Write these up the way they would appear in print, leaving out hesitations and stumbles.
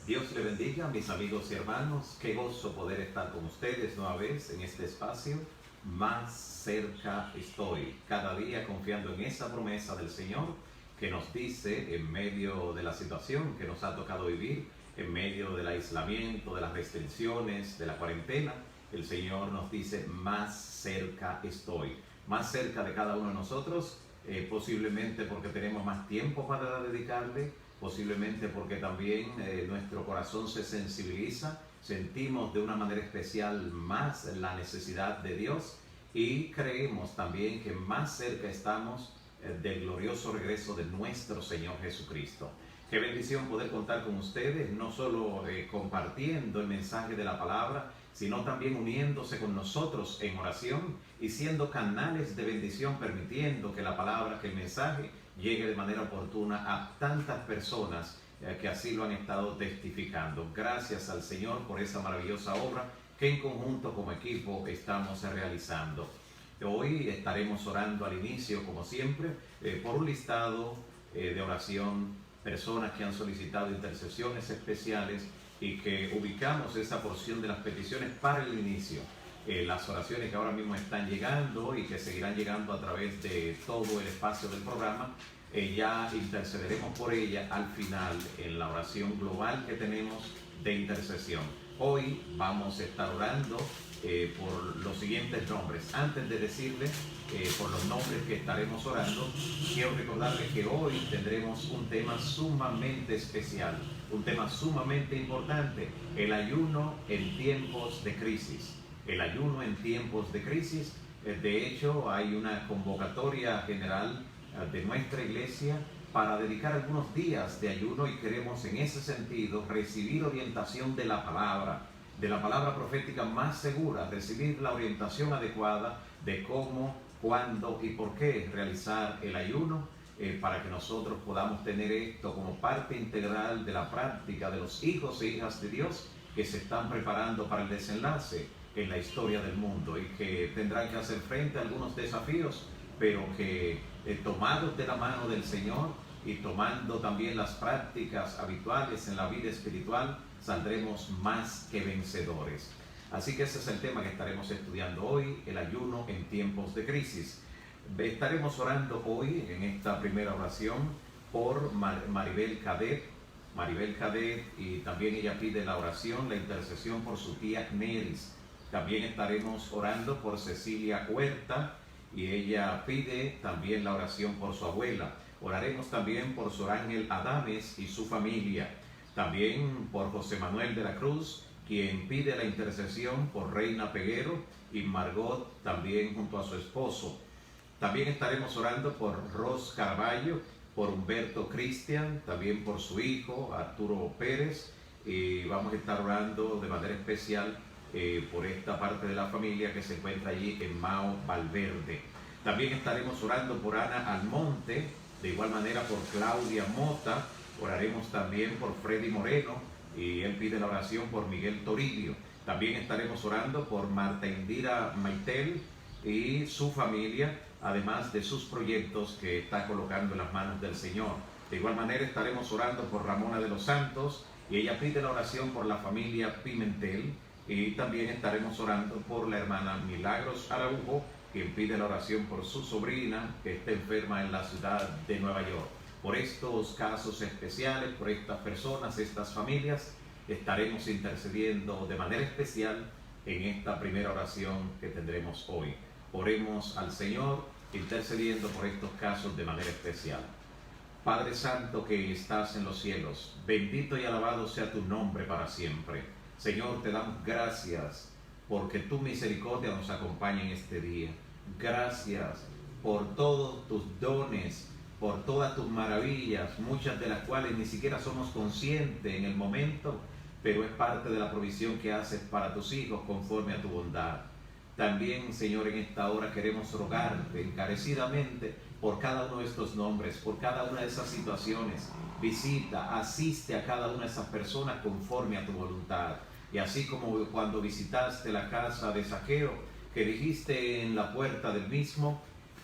Dios le bendiga, mis amigos y hermanos. Qué gozo poder estar con ustedes nueva vez en este espacio. Más cerca estoy, cada día confiando en esa promesa del Señor que nos dice en medio de la situación que nos ha tocado vivir, en medio del aislamiento, de las restricciones, de la cuarentena. El Señor nos dice, más cerca estoy, más cerca de cada uno de nosotros, posiblemente porque tenemos más tiempo para dedicarle, posiblemente porque también nuestro corazón se sensibiliza, sentimos de una manera especial más la necesidad de Dios y creemos también que más cerca estamos del glorioso regreso de nuestro Señor Jesucristo. Qué bendición poder contar con ustedes, no solo compartiendo el mensaje de la palabra, sino también uniéndose con nosotros en oración y siendo canales de bendición, permitiendo que la palabra, que el mensaje llegue de manera oportuna a tantas personas que así lo han estado testificando. Gracias al Señor por esa maravillosa obra que en conjunto como equipo estamos realizando. Hoy estaremos orando al inicio, como siempre, por un listado de oración, personas que han solicitado intercesiones especiales y que ubicamos esa porción de las peticiones para el inicio. Las oraciones que ahora mismo están llegando y que seguirán llegando a través de todo el espacio del programa, ya intercederemos por ella al final en la oración global que tenemos de intercesión. Hoy vamos a estar orando por los siguientes nombres. Antes de decirles por los nombres que estaremos orando, quiero recordarles que hoy tendremos un tema sumamente especial, un tema sumamente importante: el ayuno en tiempos de crisis. El ayuno en tiempos de crisis. De hecho, hay una convocatoria general de nuestra iglesia para dedicar algunos días de ayuno y queremos en ese sentido recibir orientación de la palabra profética más segura, recibir la orientación adecuada de cómo, cuándo y por qué realizar el ayuno, para que nosotros podamos tener esto como parte integral de la práctica de los hijos e hijas de Dios que se están preparando para el desenlace en la historia del mundo y que tendrán que hacer frente a algunos desafíos, pero que tomados de la mano del Señor y tomando también las prácticas habituales en la vida espiritual, saldremos más que vencedores. Así que ese es el tema que estaremos estudiando hoy, el ayuno en tiempos de crisis. Estaremos orando hoy en esta primera oración por Maribel Cadet, y también ella pide la oración, la intercesión por su tía Neris. También estaremos orando por Cecilia Huerta y ella pide también la oración por su abuela. Oraremos también por Sor Ángel Adames y su familia. También por José Manuel de la Cruz, quien pide la intercesión por Reina Peguero y Margot también junto a su esposo. También estaremos orando por Ros Carballo, por Humberto Cristian, también por su hijo Arturo Pérez, y vamos a estar orando de manera especial por esta parte de la familia que se encuentra allí en Mao Valverde. También estaremos orando por Ana Almonte, de igual manera por Claudia Mota. Oraremos también por Freddy Moreno y él pide la oración por Miguel Toribio. También estaremos orando por Marta Indira Maitel y su familia, además de sus proyectos que está colocando en las manos del Señor. De igual manera estaremos orando por Ramona de los Santos y ella pide la oración por la familia Pimentel. Y también estaremos orando por la hermana Milagros Araujo, quien pide la oración por su sobrina que está enferma en la ciudad de Nueva York. Por estos casos especiales, por estas personas, estas familias, estaremos intercediendo de manera especial en esta primera oración que tendremos hoy. Oremos al Señor intercediendo por estos casos de manera especial. Padre Santo que estás en los cielos, bendito y alabado sea tu nombre para siempre. Señor, te damos gracias porque tu misericordia nos acompaña en este día. Gracias por todos tus dones, por todas tus maravillas, muchas de las cuales ni siquiera somos conscientes en el momento, pero es parte de la provisión que haces para tus hijos conforme a tu bondad. También, Señor, en esta hora queremos rogarte encarecidamente por cada uno de estos nombres, por cada una de esas situaciones. Visita, asiste a cada una de esas personas conforme a tu voluntad. Y así como cuando visitaste la casa de Zaqueo, que dijiste en la puerta del mismo,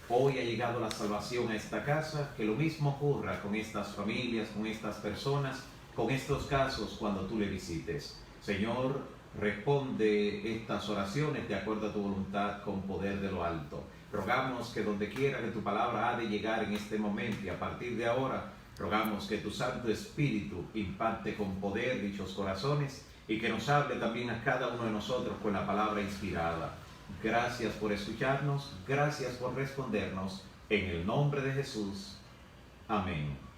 hoy ha llegado la salvación a esta casa, que lo mismo ocurra con estas familias, con estas personas, con estos casos cuando tú le visites. Señor, responde estas oraciones de acuerdo a tu voluntad con poder de lo alto. Rogamos que donde quiera que tu palabra ha de llegar en este momento y a partir de ahora, rogamos que tu Santo Espíritu impacte con poder dichos corazones y que nos hable también a cada uno de nosotros con la palabra inspirada. Gracias por escucharnos, gracias por respondernos, en el nombre de Jesús. Amén.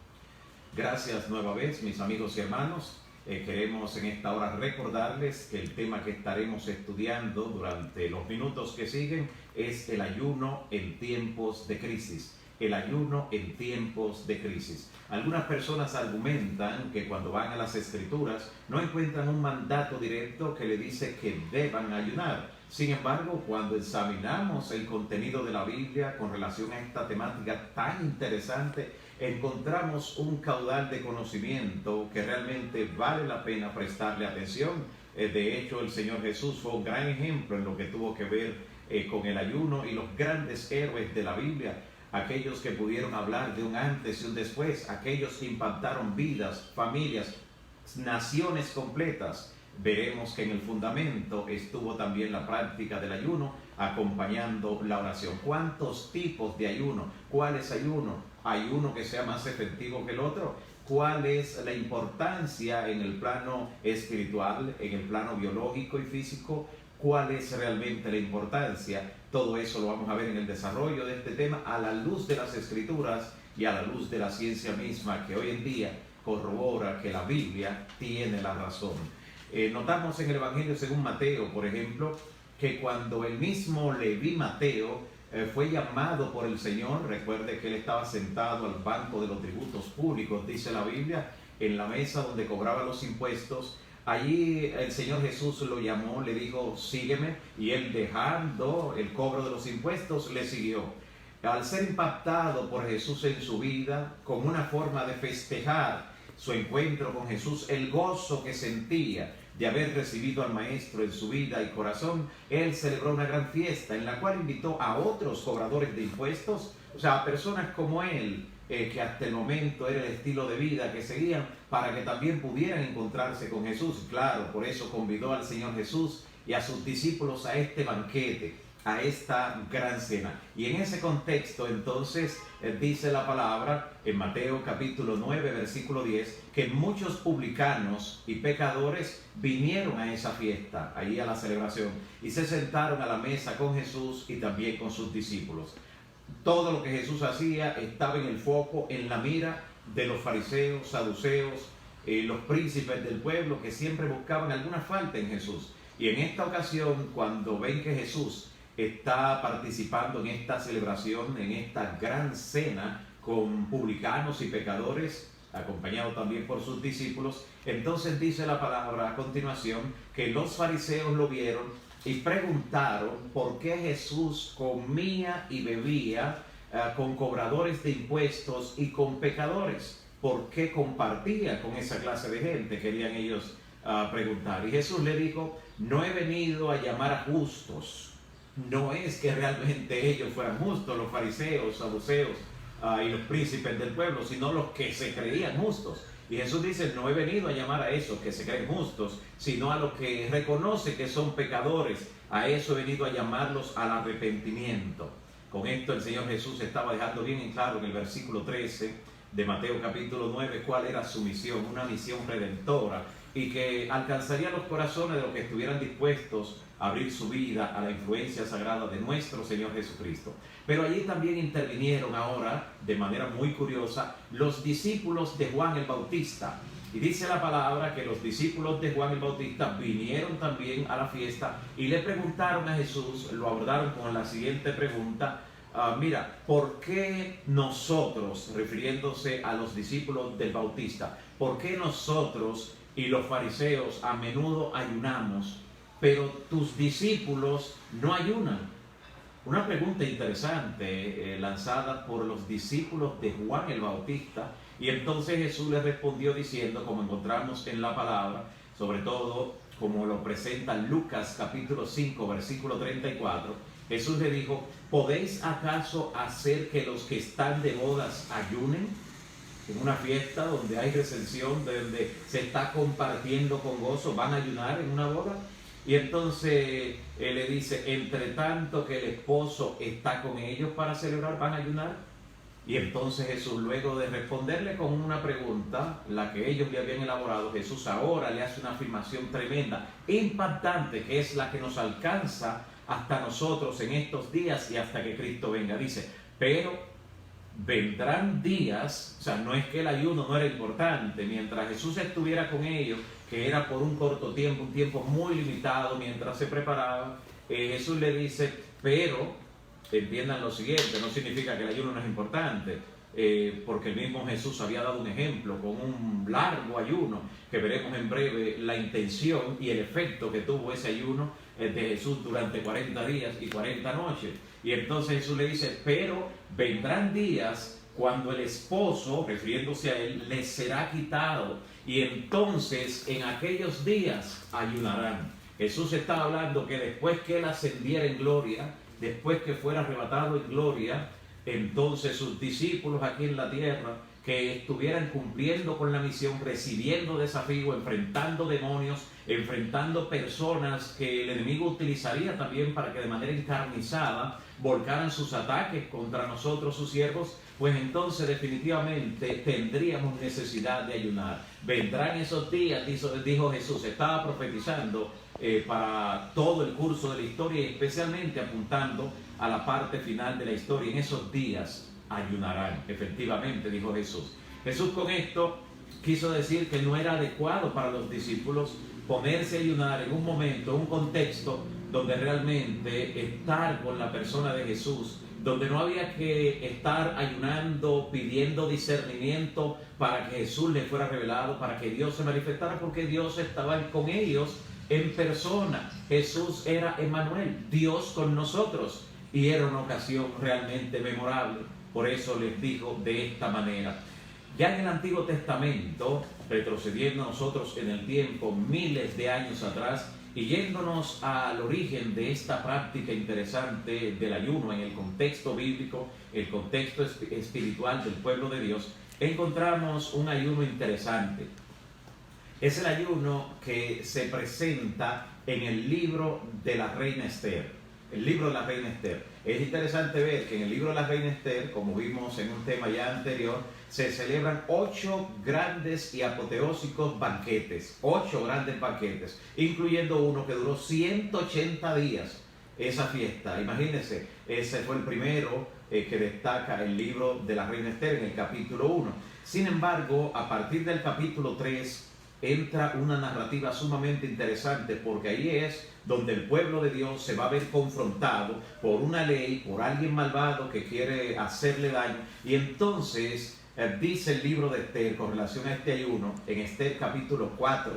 Gracias nueva vez, mis amigos y hermanos. Queremos en esta hora recordarles que el tema que estaremos estudiando durante los minutos que siguen es el ayuno en tiempos de crisis. El ayuno en tiempos de crisis. Algunas personas argumentan que cuando van a las Escrituras no encuentran un mandato directo que le dice que deban ayunar. Sin embargo, cuando examinamos el contenido de la Biblia con relación a esta temática tan interesante, encontramos un caudal de conocimiento que realmente vale la pena prestarle atención. De hecho, el Señor Jesús fue un gran ejemplo en lo que tuvo que ver con el ayuno, y los grandes héroes de la Biblia, aquellos que pudieron hablar de un antes y un después, aquellos que impactaron vidas, familias, naciones completas, veremos que en el fundamento estuvo también la práctica del ayuno, acompañando la oración. ¿Cuántos tipos de ayuno? ¿Cuál es ayuno? ¿Hay uno que sea más efectivo que el otro? ¿Cuál es la importancia en el plano espiritual, en el plano biológico y físico? ¿Cuál es realmente la importancia? Todo eso lo vamos a ver en el desarrollo de este tema a la luz de las Escrituras y a la luz de la ciencia misma, que hoy en día corrobora que la Biblia tiene la razón. Notamos en el Evangelio según Mateo, por ejemplo, que cuando el mismo Leví Mateo fue llamado por el Señor, recuerde que él estaba sentado al banco de los tributos públicos, dice la Biblia, en la mesa donde cobraba los impuestos. Allí el Señor Jesús lo llamó, le dijo, sígueme, y él, dejando el cobro de los impuestos, le siguió. Al ser impactado por Jesús en su vida, con una forma de festejar su encuentro con Jesús, el gozo que sentía de haber recibido al Maestro en su vida y corazón, él celebró una gran fiesta en la cual invitó a otros cobradores de impuestos, o sea, a personas como él, que hasta el momento era el estilo de vida que seguían, para que también pudieran encontrarse con Jesús. Claro, por eso convidó al Señor Jesús y a sus discípulos a este banquete, a esta gran cena. Y en ese contexto, entonces, dice la palabra en Mateo capítulo 9, versículo 10, que muchos publicanos y pecadores vinieron a esa fiesta, ahí a la celebración, y se sentaron a la mesa con Jesús y también con sus discípulos. Todo lo que Jesús hacía estaba en el foco, en la mira de los fariseos, saduceos, los príncipes del pueblo, que siempre buscaban alguna falta en Jesús. Y en esta ocasión, cuando ven que Jesús está participando en esta celebración, en esta gran cena con publicanos y pecadores, acompañado también por sus discípulos, entonces dice la palabra a continuación que los fariseos lo vieron y preguntaron por qué Jesús comía y bebía con cobradores de impuestos y con pecadores. ¿Por qué compartía con esa clase de gente? Querían ellos preguntar. Y Jesús le dijo, no he venido a llamar a justos. No es que realmente ellos fueran justos, los fariseos, saduceos y los príncipes del pueblo, sino los que se creían justos. Y Jesús dice, no he venido a llamar a esos que se creen justos, sino a los que reconocen que son pecadores. A eso he venido a llamarlos al arrepentimiento. Con esto el Señor Jesús estaba dejando bien en claro en el versículo 13 de Mateo capítulo 9 cuál era su misión, una misión redentora, y que alcanzaría los corazones de los que estuvieran dispuestos a abrir su vida a la influencia sagrada de nuestro Señor Jesucristo. Pero allí también intervinieron ahora, de manera muy curiosa, los discípulos de Juan el Bautista. Y dice la palabra que los discípulos de Juan el Bautista vinieron también a la fiesta y le preguntaron a Jesús, lo abordaron con la siguiente pregunta, mira, ¿por qué nosotros, refiriéndose a los discípulos del Bautista, por qué nosotros y los fariseos a menudo ayunamos, pero tus discípulos no ayunan? Una pregunta interesante lanzada por los discípulos de Juan el Bautista, y entonces Jesús les respondió diciendo, como encontramos en la palabra, sobre todo como lo presenta Lucas capítulo 5 versículo 34, Jesús le dijo, ¿podéis acaso hacer que los que están de bodas ayunen en una fiesta donde hay recepción, donde se está compartiendo con gozo, van a ayunar en una boda. Y entonces él le dice, entre tanto que el esposo está con ellos para celebrar, van a ayunar. Y entonces Jesús, luego de responderle con una pregunta, la que ellos le habían elaborado, Jesús ahora le hace una afirmación tremenda, impactante, que es la que nos alcanza hasta nosotros en estos días y hasta que Cristo venga. Dice, pero vendrán días, o sea, no es que el ayuno no era importante, mientras Jesús estuviera con ellos, que era por un corto tiempo, un tiempo muy limitado, mientras se preparaban, Jesús le dice, pero entiendan lo siguiente, no significa que el ayuno no es importante, porque el mismo Jesús había dado un ejemplo con un largo ayuno, que veremos en breve la intención y el efecto que tuvo ese ayuno de Jesús durante 40 días y 40 noches. Y entonces Jesús le dice, pero vendrán días cuando el esposo, refiriéndose a él, les será quitado, y entonces en aquellos días ayunarán. Jesús está hablando que después que él ascendiera en gloria, después que fuera arrebatado en gloria, entonces sus discípulos aquí en la tierra, que estuvieran cumpliendo con la misión, recibiendo desafío, enfrentando demonios, enfrentando personas que el enemigo utilizaría también para que de manera encarnizada volcaran sus ataques contra nosotros, sus siervos, pues entonces definitivamente tendríamos necesidad de ayunar. Vendrán esos días, dijo Jesús, estaba profetizando para todo el curso de la historia y especialmente apuntando a la parte final de la historia. En esos días ayunarán, efectivamente, dijo Jesús. Jesús con esto quiso decir que no era adecuado para los discípulos ponerse a ayunar en un momento, un contexto donde realmente estar con la persona de Jesús, donde no había que estar ayunando, pidiendo discernimiento para que Jesús les fuera revelado, para que Dios se manifestara, porque Dios estaba con ellos en persona. Jesús era Emmanuel, Dios con nosotros, y era una ocasión realmente memorable. Por eso les dijo de esta manera. Ya en el Antiguo Testamento, retrocediendo nosotros en el tiempo, miles de años atrás, y yéndonos al origen de esta práctica interesante del ayuno en el contexto bíblico, el contexto espiritual del pueblo de Dios, encontramos un ayuno interesante. Es el ayuno que se presenta en el libro de la reina Esther. El libro de la reina Esther. Es interesante ver que en el libro de la reina Esther, como vimos en un tema ya anterior, se celebran 8 grandes y apoteósicos banquetes, 8 grandes banquetes, incluyendo uno que duró 180 días, esa fiesta. Imagínense, ese fue el primero que destaca el libro de la reina Esther en el capítulo 1. Sin embargo, a partir del capítulo 3, entra una narrativa sumamente interesante, porque ahí es donde el pueblo de Dios se va a ver confrontado por una ley, por alguien malvado que quiere hacerle daño. Y entonces dice el libro de Esther con relación a este ayuno, en Esther capítulo 4,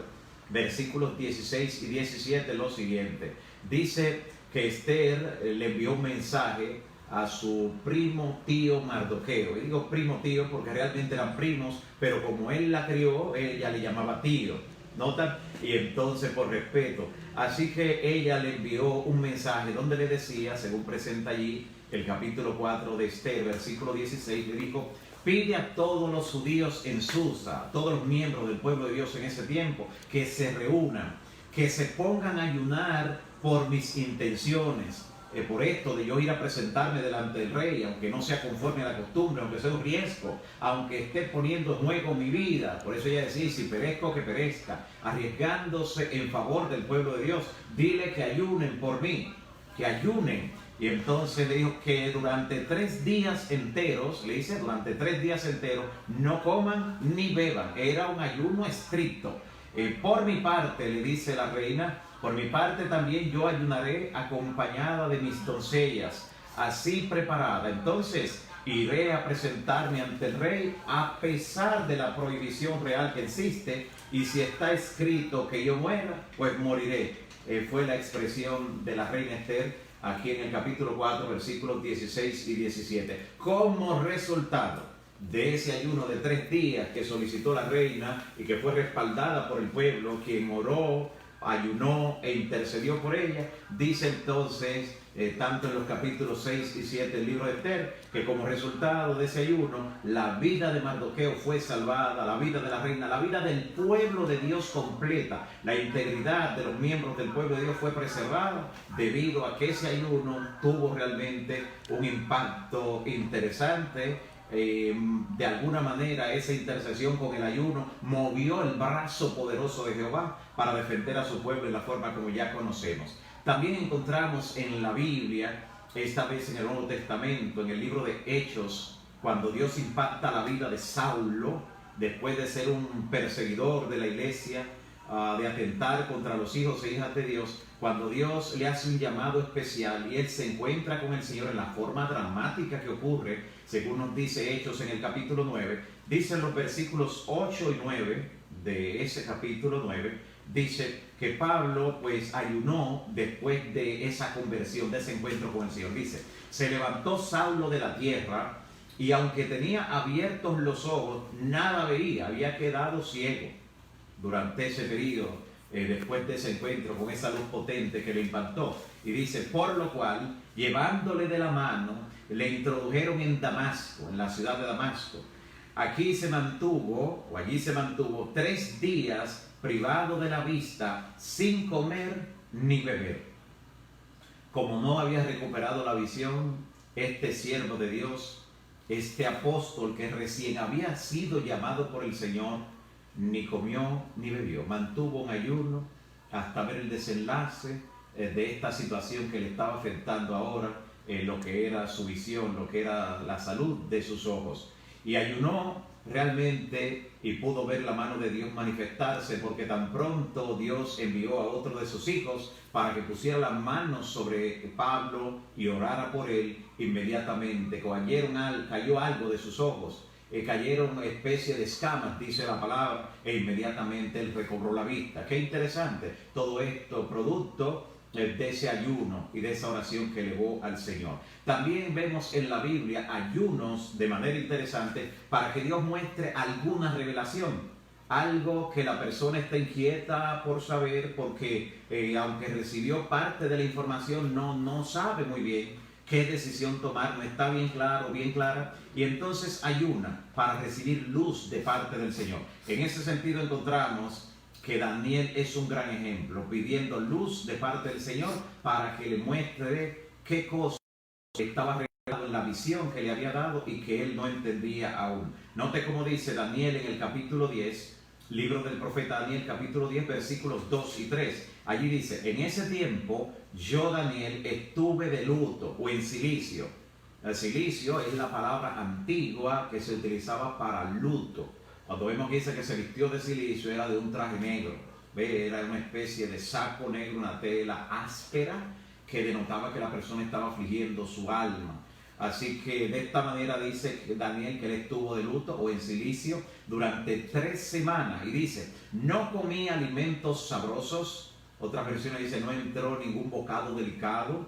versículos 16 y 17, lo siguiente. Dice que Esther le envió un mensaje a su primo tío Mardoqueo. Y digo primo tío porque realmente eran primos, pero como él la crió, ella le llamaba tío. ¿Notan? Y entonces por respeto. Así que ella le envió un mensaje donde le decía, según presenta allí el capítulo 4 de Esther, versículo 16, le dijo: pide a todos los judíos en Susa, todos los miembros del pueblo de Dios en ese tiempo, que se reúnan, que se pongan a ayunar por mis intenciones. Por esto de yo ir a presentarme delante del rey, aunque no sea conforme a la costumbre, aunque sea un riesgo, aunque esté poniendo en juego mi vida. Por eso ella decía: si perezco, que perezca, arriesgándose en favor del pueblo de Dios. Dile que ayunen por mí, que ayunen. Y entonces le dijo que durante 3 días enteros, le dice, durante 3 días enteros, no coman ni beban. Era un ayuno estricto. Por mi parte, le dice la reina, por mi parte también yo ayunaré acompañada de mis doncellas, así preparada. Entonces iré a presentarme ante el rey a pesar de la prohibición real que existe, y si está escrito que yo muera, pues moriré. Fue la expresión de la reina Esther aquí en el capítulo 4, versículos 16 y 17. Como resultado de ese ayuno de 3 días que solicitó la reina y que fue respaldada por el pueblo, quien oró ayunó e intercedió por ella. Dice entonces, tanto en los capítulos 6 y 7 del libro de Esther, que como resultado de ese ayuno, la vida de Mardoqueo fue salvada, la vida de la reina, la vida del pueblo de Dios completa, la integridad de los miembros del pueblo de Dios fue preservada debido a que ese ayuno tuvo realmente un impacto interesante. De alguna manera esa intercesión con el ayuno movió el brazo poderoso de Jehová para defender a su pueblo en la forma como ya conocemos. También encontramos en la Biblia, esta vez en el Nuevo Testamento, en el libro de Hechos, cuando Dios impacta la vida de Saulo, después de ser un perseguidor de la iglesia, de atentar contra los hijos e hijas de Dios, cuando Dios le hace un llamado especial y él se encuentra con el Señor en la forma dramática que ocurre, según nos dice Hechos en el capítulo 9, dicen los versículos 8 y 9 de ese capítulo 9, dice que Pablo pues ayunó después de esa conversión, de ese encuentro con el Señor. Dice, se levantó Saulo de la tierra y aunque tenía abiertos los ojos, nada veía, había quedado ciego durante ese periodo, después de ese encuentro con esa luz potente que le impactó. Y dice, por lo cual, llevándole de la mano, le introdujeron en Damasco, en la ciudad de Damasco. Allí se mantuvo 3 días privado de la vista, sin comer ni beber. Como no había recuperado la visión, este siervo de Dios, este apóstol que recién había sido llamado por el Señor, ni comió ni bebió, mantuvo un ayuno hasta ver el desenlace de esta situación que le estaba afectando ahora, lo que era su visión, lo que era la salud de sus ojos. Y ayunó realmente y pudo ver la mano de Dios manifestarse, porque tan pronto Dios envió a otro de sus hijos para que pusiera las manos sobre Pablo y orara por él, inmediatamente cayó algo de sus ojos. Cayeron una especie de escamas, dice la palabra, e inmediatamente él recobró la vista. Qué interesante, todo esto producto de ese ayuno y de esa oración que elevó al Señor. También vemos en la Biblia ayunos de manera interesante para que Dios muestre alguna revelación, algo que la persona está inquieta por saber, porque aunque recibió parte de la información, no sabe muy bien qué decisión tomar, no está bien claro, bien clara, y entonces ayuna para recibir luz de parte del Señor. En ese sentido encontramos que Daniel es un gran ejemplo, pidiendo luz de parte del Señor para que le muestre qué cosa estaba revelado en la visión que le había dado y que él no entendía aún. Note cómo dice Daniel en el capítulo 10, libro del profeta Daniel, capítulo 10, versículos 2 y 3. Allí dice, en ese tiempo yo, Daniel, estuve de luto o en cilicio. El cilicio es la palabra antigua que se utilizaba para luto. Cuando vemos que dice que se vistió de cilicio, era de un traje negro. ¿Ve? Era una especie de saco negro, una tela áspera que denotaba que la persona estaba afligiendo su alma. Así que de esta manera dice Daniel que él estuvo de luto o en cilicio durante 3 semanas. Y dice, no comí alimentos sabrosos. Otras versiones dicen, no entró ningún bocado delicado.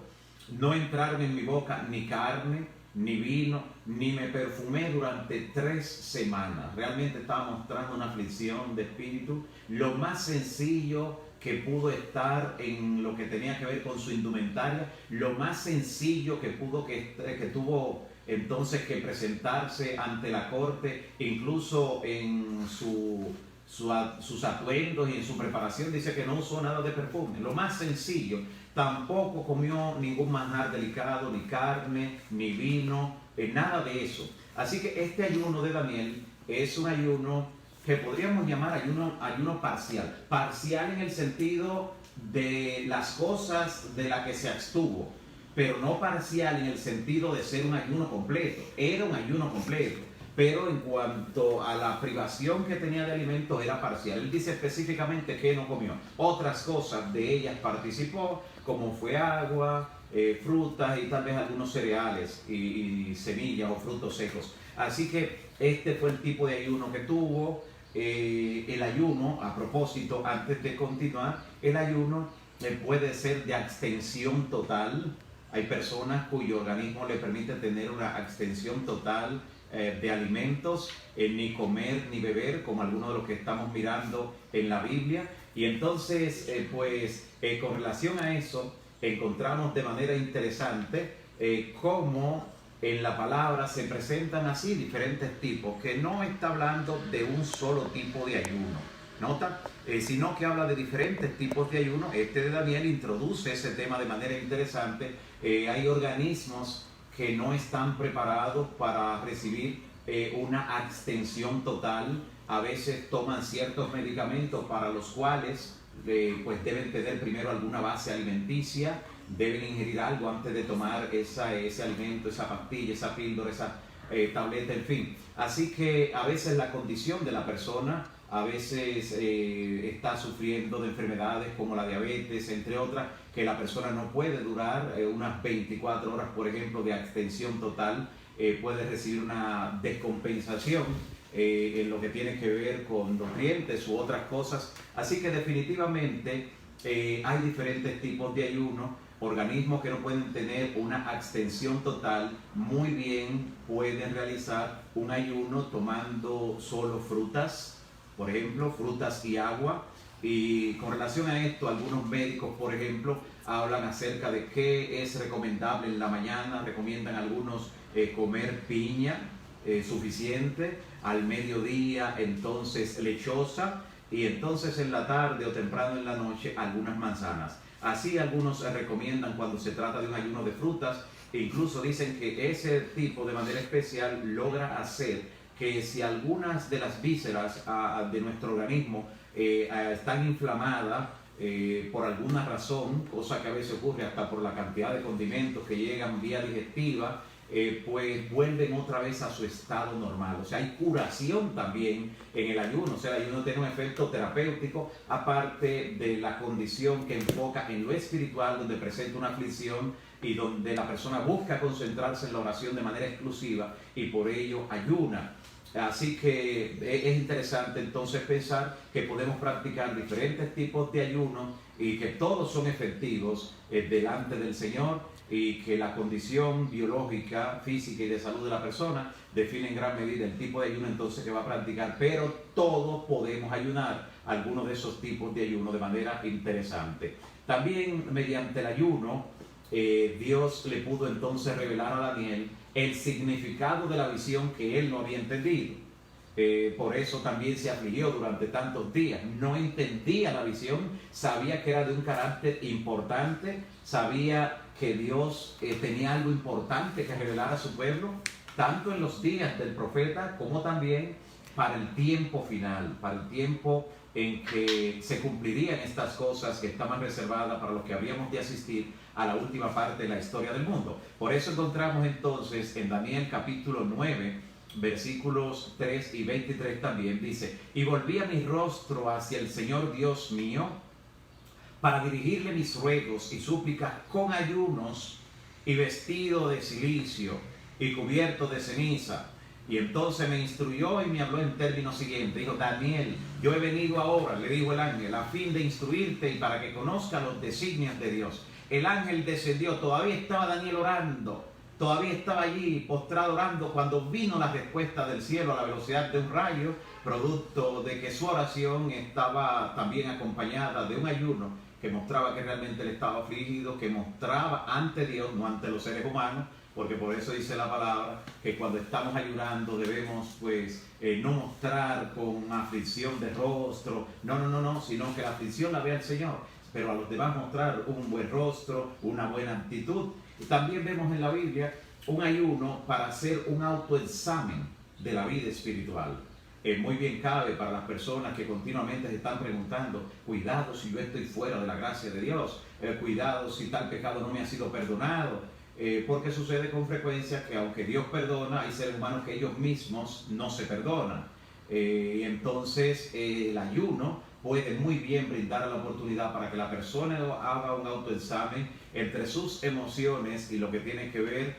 No entraron en mi boca ni carne, ni vino, ni me perfumé durante 3 semanas. Realmente estaba mostrando una aflicción de espíritu. Lo más sencillo que pudo estar en lo que tenía que ver con su indumentaria, lo más sencillo que tuvo entonces que presentarse ante la corte, incluso en sus atuendos y en su preparación, dice que no usó nada de perfume, lo más sencillo. Tampoco comió ningún manjar delicado, ni carne, ni vino, nada de eso. Así que este ayuno de Daniel es un ayuno que podríamos llamar ayuno parcial. Parcial en el sentido de las cosas de las que se abstuvo, pero no parcial en el sentido de ser un ayuno completo. Era un ayuno completo, pero en cuanto a la privación que tenía de alimentos era parcial. Él dice específicamente que no comió. Otras cosas de ellas participó, como fue agua, frutas y tal vez algunos cereales y semillas o frutos secos. Así que este fue el tipo de ayuno que tuvo. El ayuno, a propósito, antes de continuar, el ayuno puede ser de abstención total. Hay personas cuyo organismo le permite tener una abstención total de alimentos, ni comer ni beber, como algunos de los que estamos mirando en la Biblia. Y entonces, con relación a eso, encontramos de manera interesante cómo en la palabra se presentan así diferentes tipos, que no está hablando de un solo tipo de ayuno, ¿nota? Sino que habla de diferentes tipos de ayuno. Este de Daniel introduce ese tema de manera interesante. Hay organismos que no están preparados para recibir una abstención total. A veces toman ciertos medicamentos para los cuales pues deben tener primero alguna base alimenticia, deben ingerir algo antes de tomar ese alimento, esa pastilla, esa píldora, esa tableta, en fin. Así que a veces la condición de la persona a veces está sufriendo de enfermedades como la diabetes, entre otras, que la persona no puede durar unas 24 horas, por ejemplo, de abstención total. Puede recibir una descompensación en lo que tiene que ver con nutrientes u otras cosas. Así que definitivamente hay diferentes tipos de ayuno. Organismos que no pueden tener una abstención total, muy bien pueden realizar un ayuno tomando solo frutas, por ejemplo, frutas y agua. Y con relación a esto, algunos médicos, por ejemplo, hablan acerca de qué es recomendable en la mañana. Recomiendan algunos comer piña suficiente, al mediodía entonces lechosa, y entonces en la tarde o temprano en la noche algunas manzanas. Así algunos recomiendan cuando se trata de un ayuno de frutas. Incluso dicen que ese tipo de manera especial logra hacer que si algunas de las vísceras de nuestro organismo están inflamadas por alguna razón, cosa que a veces ocurre hasta por la cantidad de condimentos que llegan vía digestiva, pues vuelven otra vez a su estado normal. O sea, hay curación también en el ayuno. O sea, el ayuno tiene un efecto terapéutico, aparte de la condición que enfoca en lo espiritual, donde presenta una aflicción y donde la persona busca concentrarse en la oración de manera exclusiva y por ello ayuna. Así que es interesante entonces pensar que podemos practicar diferentes tipos de ayuno y que todos son efectivos delante del Señor, y que la condición biológica, física y de salud de la persona define en gran medida el tipo de ayuno entonces que va a practicar. Pero todos podemos ayunar algunos de esos tipos de ayuno de manera interesante. También mediante el ayuno Dios le pudo entonces revelar a Daniel el significado de la visión que él no había entendido. Por eso también se afligió durante tantos días. No entendía la visión, sabía que era de un carácter importante, sabía que Dios tenía algo importante que revelar a su pueblo, tanto en los días del profeta como también para el tiempo final, para el tiempo en que se cumplirían estas cosas que estaban reservadas para los que habíamos de asistir a la última parte de la historia del mundo. Por eso encontramos entonces en Daniel capítulo 9, versículos 3 y 23 también, dice: y volví a mi rostro hacia el Señor Dios mío, para dirigirle mis ruegos y súplicas con ayunos, y vestido de cilicio y cubierto de ceniza. Y entonces me instruyó y me habló en términos siguientes. Dijo: Daniel, yo he venido ahora, le dijo el ángel, a fin de instruirte y para que conozcas los designios de Dios. El ángel descendió, todavía estaba Daniel orando, todavía estaba allí postrado orando, cuando vino la respuesta del cielo a la velocidad de un rayo, producto de que su oración estaba también acompañada de un ayuno que mostraba que realmente él estaba afligido, que mostraba ante Dios, no ante los seres humanos, porque por eso dice la palabra que cuando estamos ayunando debemos no mostrar con aflicción de rostro, no, sino que la aflicción la vea el Señor, pero a los demás mostrar un buen rostro, una buena actitud. Y también vemos en la Biblia un ayuno para hacer un autoexamen de la vida espiritual. Muy bien cabe para las personas que continuamente se están preguntando: cuidado si yo estoy fuera de la gracia de Dios, cuidado si tal pecado no me ha sido perdonado, porque sucede con frecuencia que aunque Dios perdona, hay seres humanos que ellos mismos no se perdonan. Y entonces el ayuno puede muy bien brindar la oportunidad para que la persona haga un autoexamen entre sus emociones y lo que tiene que ver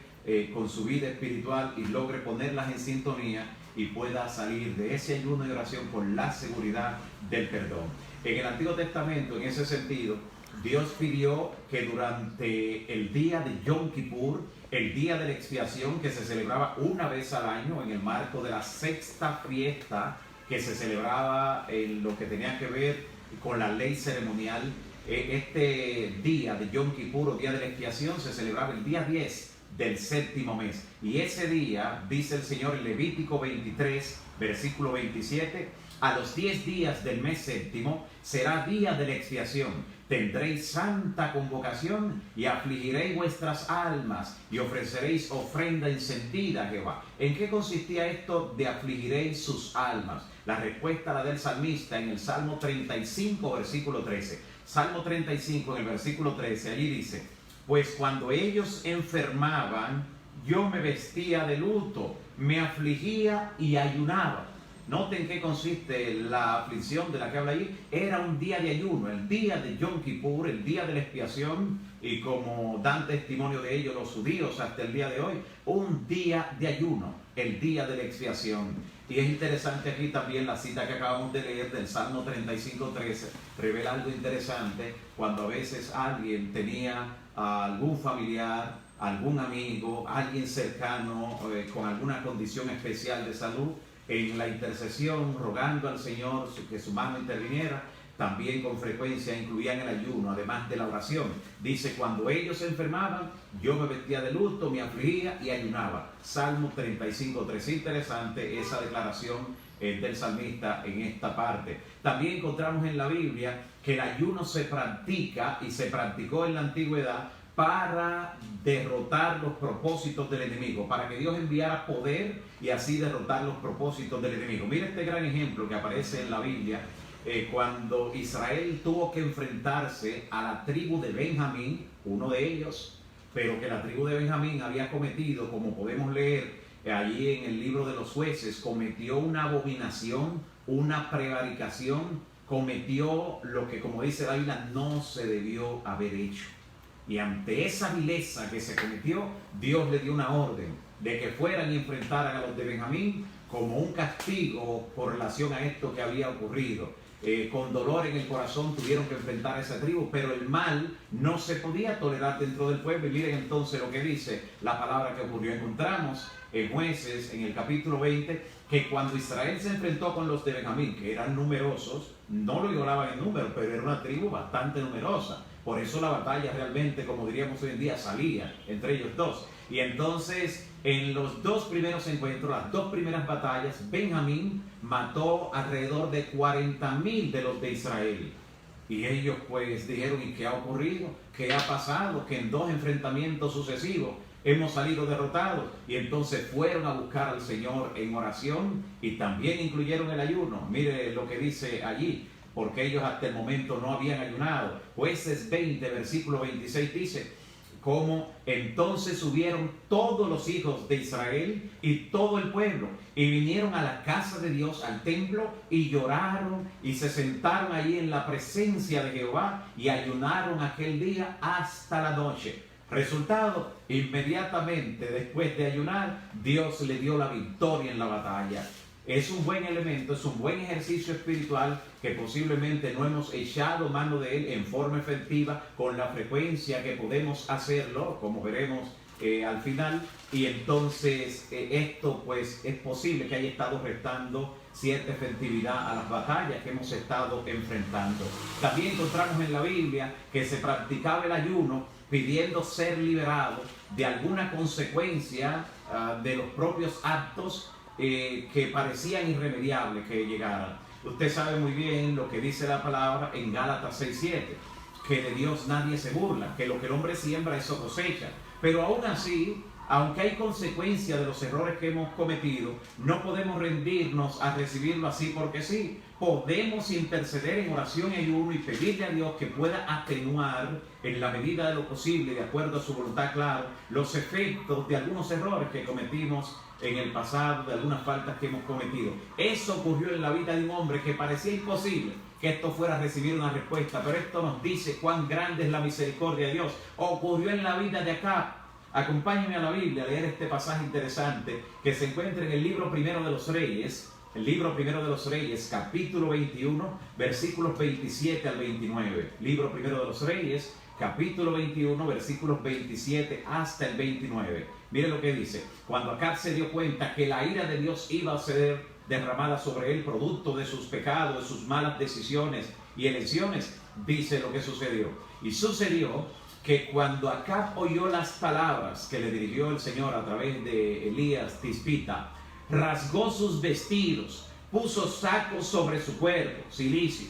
con su vida espiritual, y logre ponerlas en sintonía y pueda salir de ese ayuno y oración con la seguridad del perdón. En el Antiguo Testamento, en ese sentido, Dios pidió que durante el día de Yom Kippur, el día de la expiación que se celebraba una vez al año en el marco de la sexta fiesta que se celebraba en lo que tenía que ver con la ley ceremonial, este día de Yom Kippur o día de la expiación se celebraba el día 10 del séptimo mes. Y ese día, dice el Señor en Levítico 23, versículo 27, a los 10 días del mes séptimo será día de la expiación. Tendréis santa convocación y afligiréis vuestras almas y ofreceréis ofrenda encendida a Jehová. ¿En qué consistía esto de afligiréis sus almas? La respuesta la del salmista en el Salmo 35, versículo 13. Salmo 35, en el versículo 13, allí dice: pues cuando ellos enfermaban, yo me vestía de luto, me afligía y ayunaba. Noten qué consiste la aflicción de la que habla allí. Era un día de ayuno, el día de Yom Kippur, el día de la expiación, y como dan testimonio de ello los judíos hasta el día de hoy, un día de ayuno, el día de la expiación. Y es interesante aquí también la cita que acabamos de leer del Salmo 35:13, revela algo interesante cuando a veces alguien tenía a algún familiar, algún amigo, alguien cercano con alguna condición especial de salud, en la intercesión, rogando al Señor que su mano interviniera. También con frecuencia incluían el ayuno, además de la oración. Dice: cuando ellos se enfermaban, yo me vestía de luto, me afligía y ayunaba. Salmo 35:3. Interesante esa declaración del salmista en esta parte. También encontramos en la Biblia que el ayuno se practica y se practicó en la antigüedad para derrotar los propósitos del enemigo, para que Dios enviara poder y así derrotar los propósitos del enemigo. Mira este gran ejemplo que aparece en la Biblia, cuando Israel tuvo que enfrentarse a la tribu de Benjamín, uno de ellos, pero que la tribu de Benjamín había cometido, como podemos leer allí en el libro de los Jueces, cometió una abominación, una prevaricación, cometió lo que, como dice la Biblia, no se debió haber hecho. Y ante esa vileza que se cometió, Dios le dio una orden de que fueran y enfrentaran a los de Benjamín como un castigo por relación a esto que había ocurrido. Con dolor en el corazón tuvieron que enfrentar a esa tribu, pero el mal no se podía tolerar dentro del pueblo. Y miren entonces lo que dice la palabra que ocurrió. Encontramos en Jueces, en el capítulo 20, que cuando Israel se enfrentó con los de Benjamín, que eran numerosos, no lo igualaban en número, pero era una tribu bastante numerosa. Por eso la batalla realmente, como diríamos hoy en día, salía entre ellos dos. Y entonces, en los dos primeros encuentros, las dos primeras batallas, Benjamín mató alrededor de 40,000 de los de Israel. Y ellos pues dijeron: ¿y qué ha ocurrido? ¿Qué ha pasado? Que en dos enfrentamientos sucesivos hemos salido derrotados. Y entonces fueron a buscar al Señor en oración y también incluyeron el ayuno. Mire lo que dice allí: porque ellos hasta el momento no habían ayunado. Jueces 20, versículo 26 dice: como entonces subieron todos los hijos de Israel y todo el pueblo, y vinieron a la casa de Dios, al templo, y lloraron, y se sentaron allí en la presencia de Jehová, y ayunaron aquel día hasta la noche. Resultado: inmediatamente después de ayunar, Dios le dio la victoria en la batalla. Es un buen elemento, es un buen ejercicio espiritual que posiblemente no hemos echado mano de él en forma efectiva con la frecuencia que podemos hacerlo, como veremos al final. Y entonces esto pues es posible que haya estado restando cierta efectividad a las batallas que hemos estado enfrentando. También encontramos en la Biblia que se practicaba el ayuno pidiendo ser liberado de alguna consecuencia de los propios actos que parecían irremediables que llegaran. Usted sabe muy bien lo que dice la palabra en Gálatas 6:7, que de Dios nadie se burla, que lo que el hombre siembra eso cosecha. Pero aún así, aunque hay consecuencias de los errores que hemos cometido, no podemos rendirnos a recibirlo así porque sí. Podemos interceder en oración y ayuno y pedirle a Dios que pueda atenuar en la medida de lo posible, de acuerdo a su voluntad, claro, los efectos de algunos errores que cometimos en el pasado, de algunas faltas que hemos cometido. Eso ocurrió en la vida de un hombre que parecía imposible que esto fuera a recibir una respuesta, pero esto nos dice cuán grande es la misericordia de Dios. Ocurrió en la vida de Acab. Acompáñenme a la Biblia a leer este pasaje interesante que se encuentra en el libro primero de los Reyes, El libro primero de los Reyes, capítulo 21, versículos 27 al 29. Libro primero de los Reyes, capítulo 21, versículos 27 hasta el 29. Mire lo que dice. Cuando Acab se dio cuenta que la ira de Dios iba a ser derramada sobre él, producto de sus pecados, de sus malas decisiones y elecciones, dice lo que sucedió. Y sucedió que cuando Acab oyó las palabras que le dirigió el Señor a través de Elías Tisbita, rasgó sus vestidos, puso sacos sobre su cuerpo, cilicio,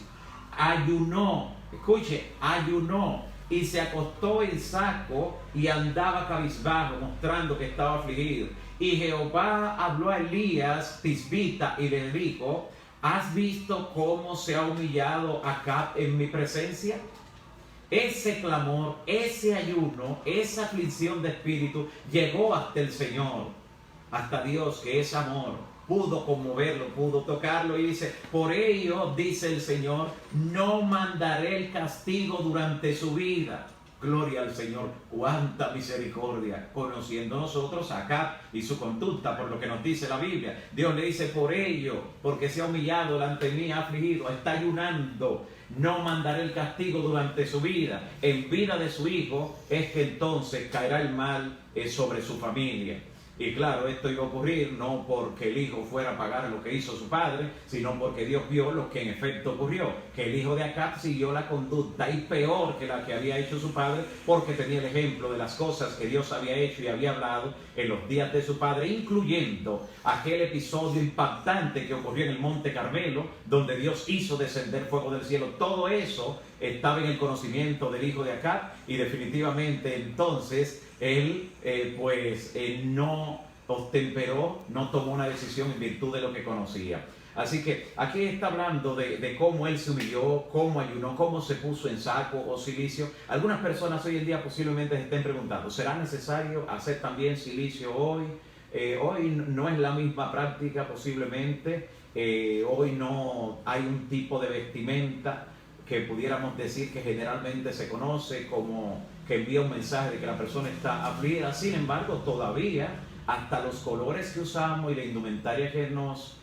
ayunó, escuche, ayunó, y se acostó en saco y andaba cabizbajo, mostrando que estaba afligido. Y Jehová habló a Elías Tisbita y le dijo: ¿has visto cómo se ha humillado Acab en mi presencia? Ese clamor, ese ayuno, esa aflicción de espíritu llegó hasta el Señor, hasta Dios, que es amor. Pudo conmoverlo, pudo tocarlo, y dice: por ello, dice el Señor, no mandaré el castigo durante su vida. Gloria al Señor, cuánta misericordia, conociendo nosotros a Acab y su conducta, por lo que nos dice la Biblia. Dios le dice: por ello, porque se ha humillado delante de mí, ha afligido, está ayunando, no mandaré el castigo durante su vida. En vida de su hijo es que entonces caerá el mal sobre su familia. Y claro, esto iba a ocurrir no porque el hijo fuera a pagar lo que hizo su padre, sino porque Dios vio lo que en efecto ocurrió, que el hijo de Acab siguió la conducta, y peor que la que había hecho su padre, porque tenía el ejemplo de las cosas que Dios había hecho y había hablado en los días de su padre, incluyendo aquel episodio impactante que ocurrió en el Monte Carmelo, donde Dios hizo descender fuego del cielo. Todo eso estaba en el conocimiento del hijo de Acab, y definitivamente entonces él no obtemperó, no tomó una decisión en virtud de lo que conocía. Así que aquí está hablando de cómo él se humilló, cómo ayunó, cómo se puso en saco o cilicio. Algunas personas hoy en día posiblemente se estén preguntando: ¿será necesario hacer también cilicio hoy? Hoy no es la misma práctica posiblemente. Hoy no hay un tipo de vestimenta que pudiéramos decir que generalmente se conoce como que envía un mensaje de que la persona está afligida. Sin embargo, todavía hasta los colores que usamos y la indumentaria que nos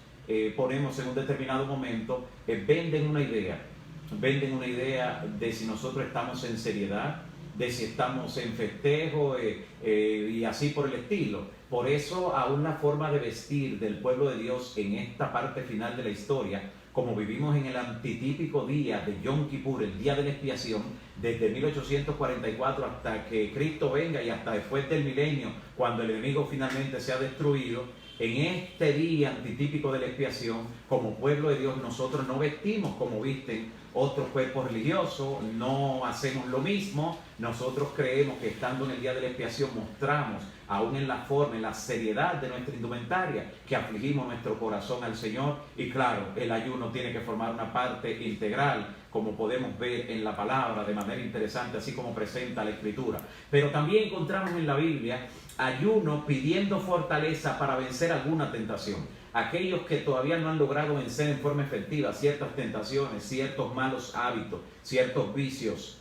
ponemos en un determinado momento venden una idea de si nosotros estamos en seriedad, de si estamos en festejo y así por el estilo. Por eso aún la forma de vestir del pueblo de Dios en esta parte final de la historia, como vivimos en el antitípico día de Yom Kippur, el día de la expiación, desde 1844 hasta que Cristo venga y hasta después del milenio, cuando el enemigo finalmente sea destruido, en este día antitípico de la expiación, como pueblo de Dios, nosotros no vestimos como visten otros cuerpos religiosos, no hacemos lo mismo. Nosotros creemos que estando en el día de la expiación mostramos, aún en la forma, en la seriedad de nuestra indumentaria, que afligimos nuestro corazón al Señor. Y claro, el ayuno tiene que formar una parte integral, como podemos ver en la palabra de manera interesante, así como presenta la Escritura. Pero también encontramos en la Biblia ayuno pidiendo fortaleza para vencer alguna tentación. Aquellos que todavía no han logrado vencer en forma efectiva ciertas tentaciones, ciertos malos hábitos, ciertos vicios,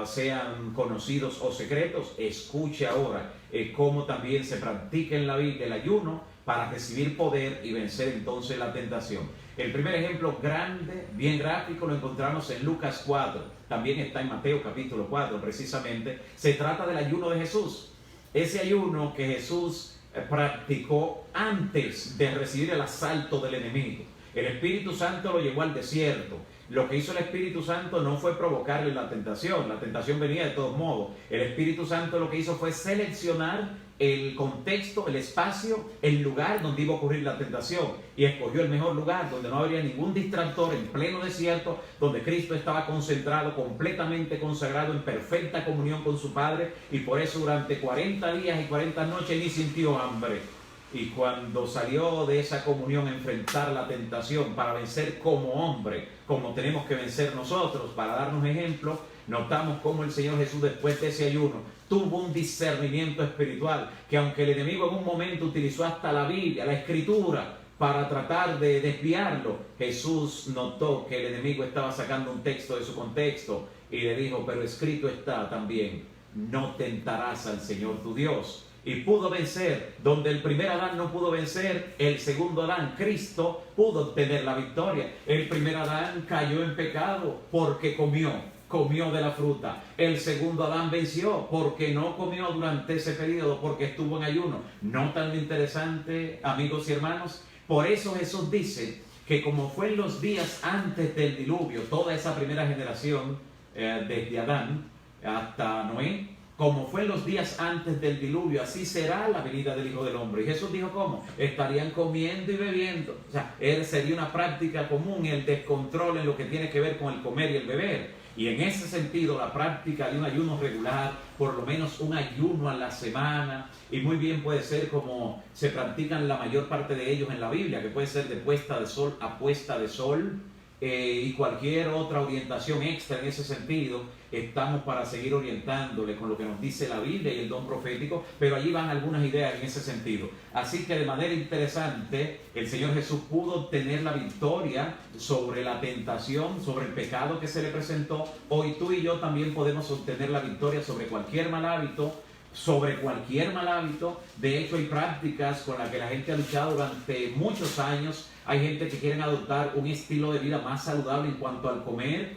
sean conocidos o secretos, escuche ahora cómo también se practica en la Biblia el ayuno para recibir poder y vencer entonces la tentación. El primer ejemplo grande, bien gráfico, lo encontramos en Lucas 4, también está en Mateo capítulo 4 precisamente. Se trata del ayuno de Jesús, ese ayuno que Jesús practicó antes de recibir el asalto del enemigo. El Espíritu Santo lo llevó al desierto. Lo que hizo el Espíritu Santo no fue provocarle la tentación venía de todos modos. El Espíritu Santo lo que hizo fue seleccionar el contexto, el espacio, el lugar donde iba a ocurrir la tentación, y escogió el mejor lugar, donde no habría ningún distractor, en pleno desierto, donde Cristo estaba concentrado, completamente consagrado, en perfecta comunión con su Padre, y por eso durante 40 días y 40 noches ni sintió hambre. Y cuando salió de esa comunión a enfrentar la tentación para vencer como hombre, como tenemos que vencer nosotros, para darnos ejemplo, notamos cómo el Señor Jesús, después de ese ayuno, tuvo un discernimiento espiritual, que aunque el enemigo en un momento utilizó hasta la Biblia, la Escritura, para tratar de desviarlo, Jesús notó que el enemigo estaba sacando un texto de su contexto y le dijo: pero escrito está también, no tentarás al Señor tu Dios. y pudo vencer. Donde el primer Adán no pudo vencer, el segundo Adán, Cristo, pudo obtener la victoria. El primer Adán cayó en pecado porque comió de la fruta. El segundo Adán venció porque no comió durante ese periodo, porque estuvo en ayuno. ¿No tan interesante, amigos y hermanos? Por eso Jesús dice que como fue en los días antes del diluvio, toda esa primera generación, desde Adán hasta Noé, como fue en los días antes del diluvio, así será la venida del Hijo del Hombre. Y Jesús dijo, ¿cómo? Estarían comiendo y bebiendo. O sea, sería una práctica común el descontrol en lo que tiene que ver con el comer y el beber. Y en ese sentido, la práctica de un ayuno regular, por lo menos un ayuno a la semana, y muy bien puede ser como se practican la mayor parte de ellos en la Biblia, que puede ser de puesta de sol a puesta de sol, y cualquier otra orientación extra en ese sentido, estamos para seguir orientándole con lo que nos dice la Biblia y el don profético, pero allí van algunas ideas en ese sentido. Así que de manera interesante, el Señor Jesús pudo obtener la victoria sobre la tentación, sobre el pecado que se le presentó. Hoy tú y yo también podemos obtener la victoria sobre cualquier mal hábito, De hecho, hay prácticas con las que la gente ha luchado durante muchos años. Hay gente que quiere adoptar un estilo de vida más saludable en cuanto al comer,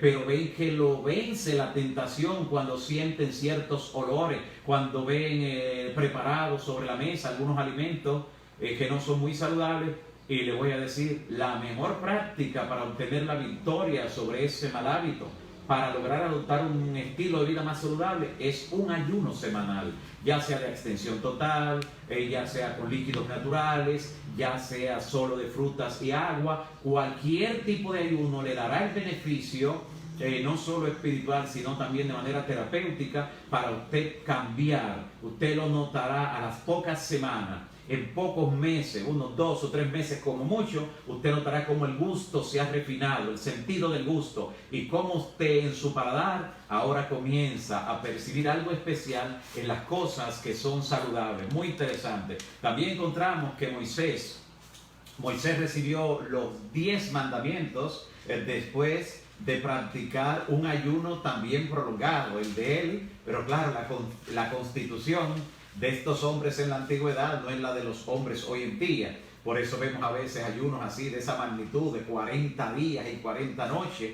pero ven que lo vence la tentación cuando sienten ciertos olores, cuando ven preparados sobre la mesa algunos alimentos que no son muy saludables. Y le voy a decir, la mejor práctica para obtener la victoria sobre ese mal hábito, para lograr adoptar un estilo de vida más saludable, es un ayuno semanal, ya sea de extensión total, ya sea con líquidos naturales, ya sea solo de frutas y agua. Cualquier tipo de ayuno le dará el beneficio, no solo espiritual, sino también de manera terapéutica, para usted cambiar. Usted lo notará a las pocas semanas. En pocos meses, unos 2 o 3 meses como mucho, usted notará cómo el gusto se ha refinado, el sentido del gusto, y cómo usted en su paladar ahora comienza a percibir algo especial en las cosas que son saludables. Muy interesante. También encontramos que Moisés recibió los 10 mandamientos después de practicar un ayuno también prolongado, el de él, pero claro, la constitución de estos hombres en la antigüedad no es la de los hombres hoy en día. Por eso vemos a veces ayunos así de esa magnitud, de 40 días y 40 noches.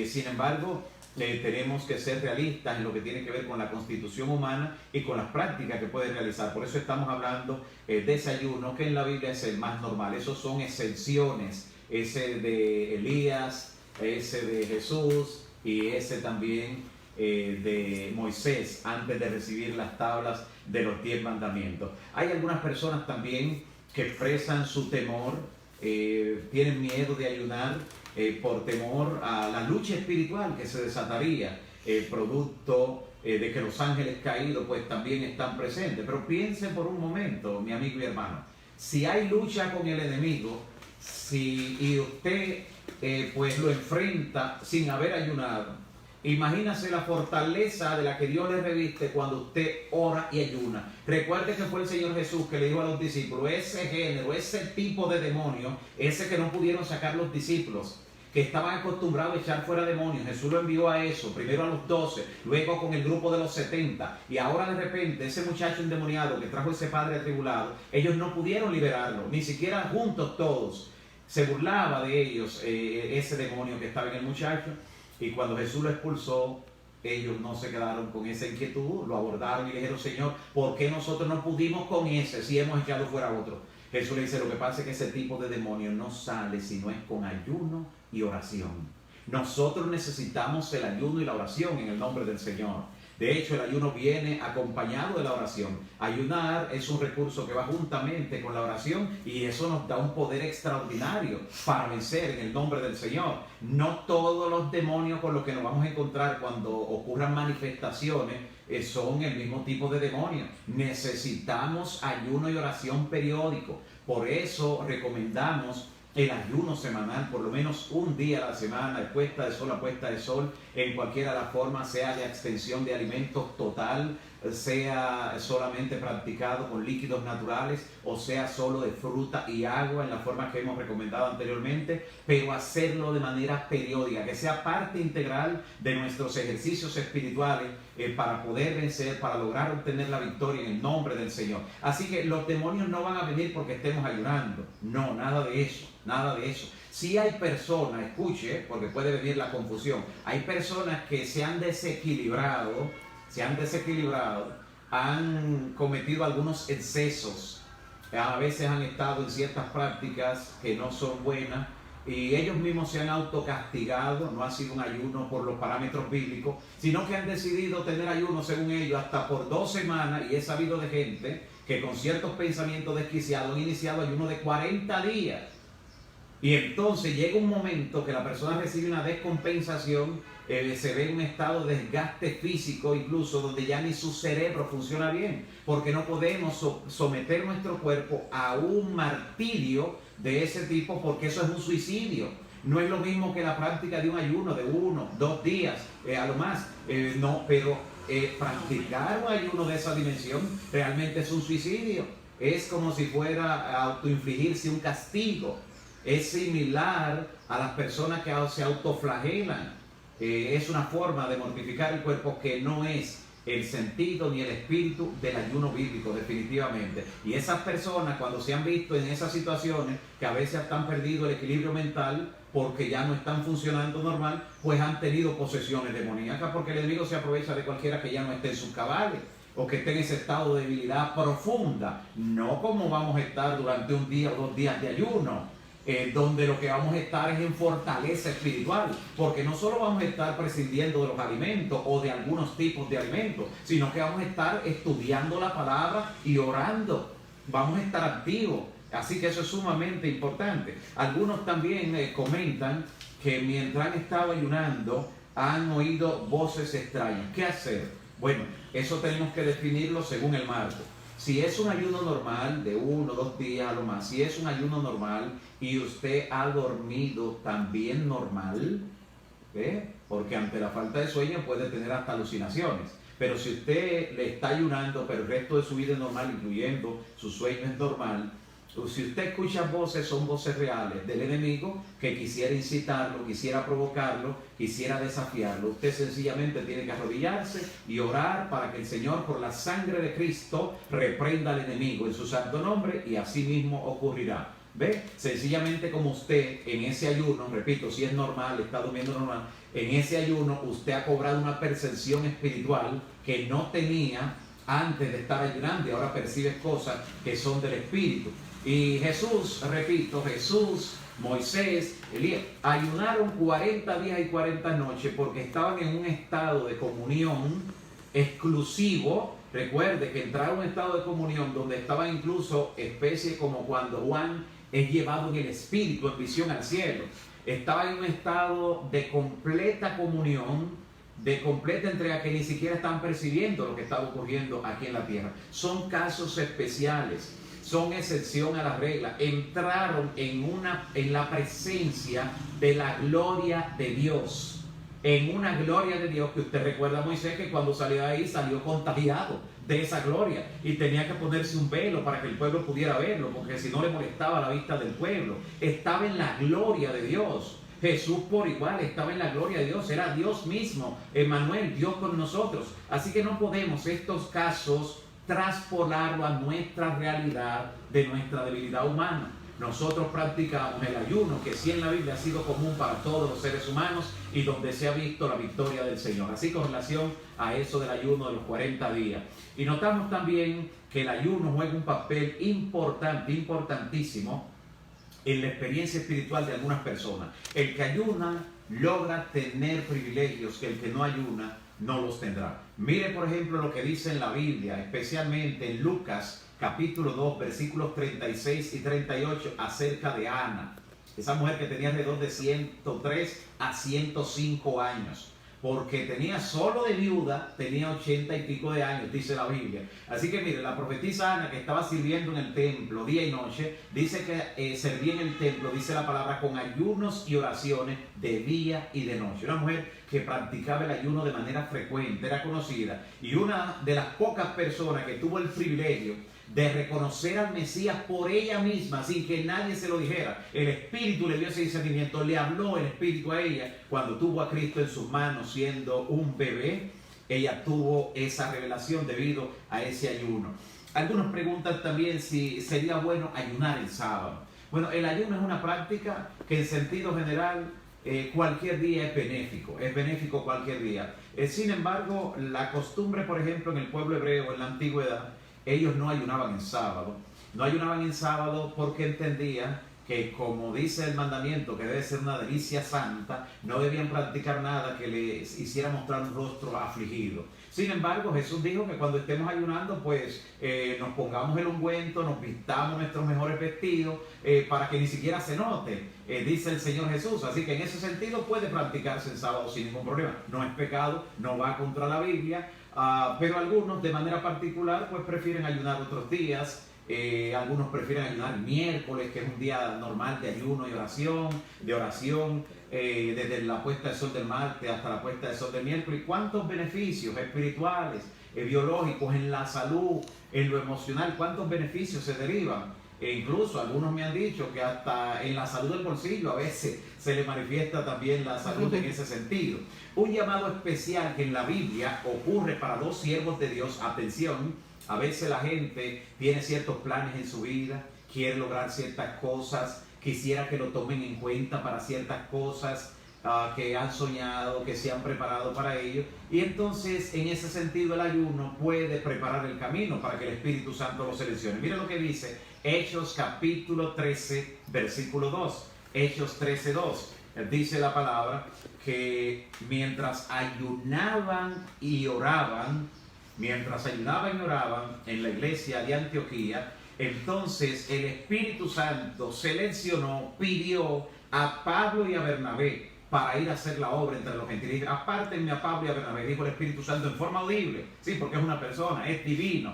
Sin embargo, tenemos que ser realistas en lo que tiene que ver con la constitución humana y con las prácticas que puede realizar. Por eso estamos hablando de ese ayuno que en la Biblia es el más normal. Esos son exenciones, ese de Elías, ese de Jesús y ese también de Moisés antes de recibir las tablas de los 10 mandamientos. Hay algunas personas también que expresan su temor, tienen miedo de ayunar por temor a la lucha espiritual que se desataría, producto de que los ángeles caídos pues también están presentes. Pero piensen por un momento, mi amigo y hermano, si hay lucha con el enemigo, y usted pues lo enfrenta sin haber ayunado, imagínese la fortaleza de la que Dios le reviste cuando usted ora y ayuna. Recuerde que fue el Señor Jesús que le dijo a los discípulos, ese género, ese tipo de demonio, ese que no pudieron sacar los discípulos, que estaban acostumbrados a echar fuera demonios, Jesús lo envió a eso, primero a los 12, luego con el grupo de los 70, y ahora de repente ese muchacho endemoniado que trajo ese padre atribulado, ellos no pudieron liberarlo, ni siquiera juntos todos. Se burlaba de ellos ese demonio que estaba en el muchacho. Y cuando Jesús lo expulsó, ellos no se quedaron con esa inquietud, lo abordaron y le dijeron, Señor, ¿por qué nosotros no pudimos con ese si hemos echado fuera a otro? Jesús le dice, lo que pasa es que ese tipo de demonio no sale si no es con ayuno y oración. Nosotros necesitamos el ayuno y la oración en el nombre del Señor. De hecho, el ayuno viene acompañado de la oración. Ayunar es un recurso que va juntamente con la oración y eso nos da un poder extraordinario para vencer en el nombre del Señor. No todos los demonios con los que nos vamos a encontrar cuando ocurran manifestaciones son el mismo tipo de demonios. Necesitamos ayuno y oración periódico. Por eso recomendamos el ayuno semanal, por lo menos un día a la semana, de puesta de sol a puesta de sol, en cualquiera de las formas, sea de abstención de alimentos total sea solamente practicado con líquidos naturales o sea solo de fruta y agua en la forma que hemos recomendado anteriormente, pero hacerlo de manera periódica, que sea parte integral de nuestros ejercicios espirituales para poder vencer, para lograr obtener la victoria en el nombre del Señor. Así que los demonios no van a venir porque estemos ayunando, no, nada de eso, nada de eso. Si hay personas, escuche, porque puede venir la confusión, hay personas que se han desequilibrado, han cometido algunos excesos, a veces han estado en ciertas prácticas que no son buenas y ellos mismos se han autocastigado. No ha sido un ayuno por los parámetros bíblicos, sino que han decidido tener ayuno, según ellos, hasta por 2 semanas, y he sabido de gente que con ciertos pensamientos desquiciados han iniciado ayuno de 40 días. Y entonces llega un momento que la persona recibe una descompensación, se ve en un estado de desgaste físico incluso, donde ya ni su cerebro funciona bien, porque no podemos someter nuestro cuerpo a un martirio de ese tipo, porque eso es un suicidio. No es lo mismo que la práctica de un ayuno de 1, 2 días, a lo más, pero practicar un ayuno de esa dimensión realmente es un suicidio. Es como si fuera a autoinfligirse un castigo. Es similar a las personas que se autoflagelan. Es una forma de mortificar el cuerpo que no es el sentido ni el espíritu del ayuno bíblico, definitivamente. Y esas personas, cuando se han visto en esas situaciones, que a veces han perdido el equilibrio mental porque ya no están funcionando normal, pues han tenido posesiones demoníacas, porque el enemigo se aprovecha de cualquiera que ya no esté en sus cabales o que esté en ese estado de debilidad profunda. No como vamos a estar durante un día o 2 días de ayuno, donde lo que vamos a estar es en fortaleza espiritual, porque no solo vamos a estar prescindiendo de los alimentos o de algunos tipos de alimentos, sino que vamos a estar estudiando la palabra y orando, vamos a estar activos. Así que eso es sumamente importante. Algunos también comentan que mientras han estado ayunando han oído voces extrañas. ¿Qué hacer? Bueno, eso tenemos que definirlo según el marco. Si es un ayuno normal de 1 o 2 días a lo más, si es un ayuno normal y usted ha dormido también normal, porque ante la falta de sueño puede tener hasta alucinaciones. Pero si usted le está ayunando, pero el resto de su vida es normal, incluyendo su sueño es normal, si usted escucha voces, son voces reales del enemigo que quisiera incitarlo, quisiera provocarlo, quisiera desafiarlo. Usted sencillamente tiene que arrodillarse y orar para que el Señor, por la sangre de Cristo, reprenda al enemigo en su santo nombre, y así mismo ocurrirá. ¿Ve? Sencillamente, como usted en ese ayuno, repito, si es normal, está durmiendo normal, en ese ayuno usted ha cobrado una percepción espiritual que no tenía antes de estar ayunando, y ahora percibes cosas que son del Espíritu. Y Jesús, repito, Jesús, Moisés, Elías, ayunaron 40 días y 40 noches porque estaban en un estado de comunión exclusivo. Recuerde que entraron en un estado de comunión donde estaban incluso especie como cuando Juan es llevado en el Espíritu, en visión al cielo. Estaban en un estado de completa comunión, de completa entrega, que ni siquiera estaban percibiendo lo que estaba ocurriendo aquí en la tierra. Son casos especiales, son excepción a la regla. Entraron en la presencia de la gloria de Dios, en una gloria de Dios que usted recuerda a Moisés, que cuando salió de ahí salió contagiado de esa gloria y tenía que ponerse un velo para que el pueblo pudiera verlo, porque si no le molestaba la vista del pueblo. Estaba en la gloria de Dios. Jesús por igual estaba en la gloria de Dios, era Dios mismo, Emmanuel, Dios con nosotros. Así que no podemos estos casos traspolarlo a nuestra realidad de nuestra debilidad humana. Nosotros practicamos el ayuno, que sí en la Biblia ha sido común para todos los seres humanos y donde se ha visto la victoria del Señor. Así con relación a eso del ayuno de los 40 días. Y notamos también que el ayuno juega un papel importante, importantísimo en la experiencia espiritual de algunas personas. El que ayuna logra tener privilegios que el que no ayuna no los tendrá. Mire, por ejemplo, lo que dice en la Biblia, especialmente en Lucas capítulo 2, versículos 36 y 38, acerca de Ana, esa mujer que tenía alrededor de 103 a 105 años. porque tenía solo de viuda, tenía 80 y pico de años, dice la Biblia. Así que mire, la profetisa Ana, que estaba sirviendo en el templo día y noche, dice que servía en el templo, dice la palabra, con ayunos y oraciones de día y de noche. Una mujer que practicaba el ayuno de manera frecuente, era conocida, y una de las pocas personas que tuvo el privilegio de reconocer al Mesías por ella misma, sin que nadie se lo dijera. El Espíritu le dio ese discernimiento, le habló el Espíritu a ella cuando tuvo a Cristo en sus manos siendo un bebé. Ella tuvo esa revelación debido a ese ayuno. Algunos preguntan también si sería bueno ayunar el sábado. Bueno, el ayuno es una práctica que en sentido general cualquier día es benéfico cualquier día. Sin embargo, la costumbre, por ejemplo, en el pueblo hebreo en la antigüedad, ellos no ayunaban en sábado porque entendían que, como dice el mandamiento, que debe ser una delicia santa, no debían practicar nada que les hiciera mostrar un rostro afligido. Sin embargo, Jesús dijo que cuando estemos ayunando, pues nos pongamos el ungüento, nos vistamos nuestros mejores vestidos, para que ni siquiera se note, dice el Señor Jesús. Así que en ese sentido puede practicarse en sábado sin ningún problema. No es pecado, no va contra la Biblia. Pero algunos de manera particular pues prefieren ayunar otros días. Algunos prefieren ayunar miércoles, que es un día normal de ayuno y oración, desde la puesta de sol del martes hasta la puesta de sol del miércoles. ¿Cuántos beneficios espirituales, biológicos, en la salud, en lo emocional, cuántos beneficios se derivan? E incluso algunos me han dicho que hasta en la salud del bolsillo a veces se le manifiesta también la salud en ese sentido. Un llamado especial que en la Biblia ocurre para dos siervos de Dios. Atención, a veces la gente tiene ciertos planes en su vida, quiere lograr ciertas cosas, quisiera que lo tomen en cuenta para ciertas cosas que han soñado, que se han preparado para ello, y entonces en ese sentido el ayuno puede preparar el camino para que el Espíritu Santo lo seleccione. Mira lo que dice Hechos capítulo 13 versículo 2. Hechos 13:2. Dice la palabra que mientras ayunaban y oraban en la iglesia de Antioquía, entonces el Espíritu Santo seleccionó, pidió a Pablo y a Bernabé para ir a hacer la obra entre los gentiles. Apártenme a Pablo y a Bernabé, dijo el Espíritu Santo en forma audible, sí, porque es una persona, es divino,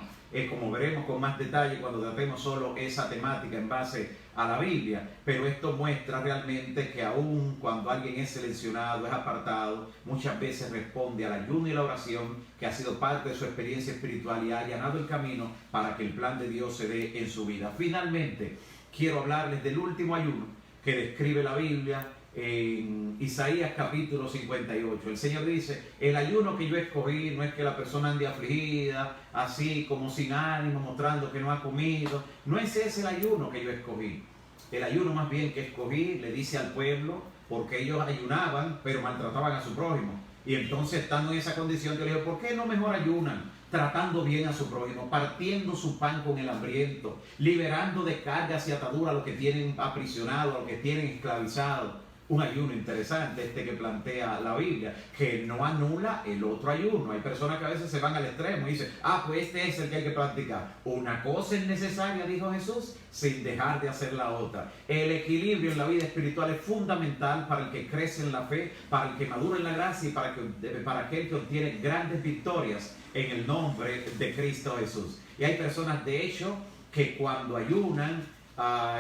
como veremos con más detalle cuando tratemos solo esa temática en base a la Biblia. Pero esto muestra realmente que aun cuando alguien es seleccionado, es apartado, muchas veces responde al ayuno y la oración, que ha sido parte de su experiencia espiritual y ha allanado el camino para que el plan de Dios se dé en su vida. Finalmente, quiero hablarles del último ayuno que describe la Biblia en Isaías capítulo 58. El Señor dice: el ayuno que yo escogí no es que la persona ande afligida, así como sin ánimo, mostrando que no ha comido. No es ese el ayuno que yo escogí. El ayuno más bien que escogí, le dice al pueblo, porque ellos ayunaban pero maltrataban a su prójimo. Y entonces, estando en esa condición, yo le digo: ¿por qué no mejor ayunan? Tratando bien a su prójimo, partiendo su pan con el hambriento, liberando de cargas y ataduras a los que tienen aprisionados, a los que tienen esclavizados. Un ayuno interesante que plantea la Biblia, que no anula el otro ayuno. Hay personas que a veces se van al extremo y dicen: pues este es el que hay que practicar. Una cosa es necesaria, dijo Jesús, sin dejar de hacer la otra. El equilibrio en la vida espiritual es fundamental para el que crece en la fe, para el que madura en la gracia y para aquel que obtiene grandes victorias en el nombre de Cristo Jesús. Y hay personas, de hecho, que cuando ayunan,